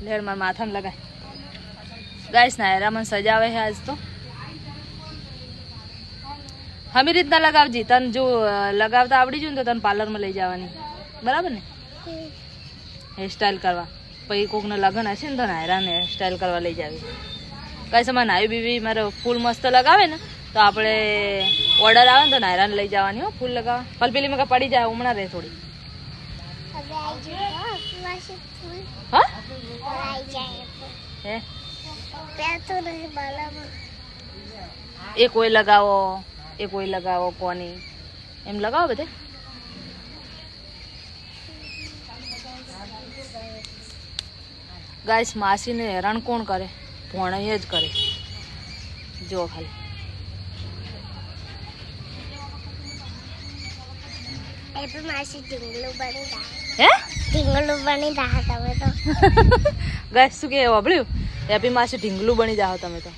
લેર માર માથાને લગાય ગાઈસ નાયરા મને સજાવે છે આજ તો હમી રીતના લગાવજી તને જો લગાવતા આવડી ગયું ને તો તને પાર્લરમાં લઈ જવાની બરાબર ને હેરસ્ટાઈલ કરવા પછી કોકને લગન હશે ને તો નાયરાને હેરસ્ટાઈલ કરવા લઈ જાવી કઈ સમય નાયું બીબી મારે ફૂલ મસ્ત લગાવે ને તો આપણે ઓર્ડર આવે ને તો નાયરાને લઈ જવાની હો ફૂલ લગાવવા પલપેલી મેં પડી જાય હમણાં રહે થોડી હા હે એ કોઈ લગાવો કોની એમ લગાવો બધે ગાઈસ માસીને હેરાન કોણ કરે ભોણાઈ જ કરે જો ખાલી હે ઢીંગલું બની જા તમે તો ગાઈસ શું કે વાપર્યું હેપી માસી ઢીંગલું બની જાઓ તમે તો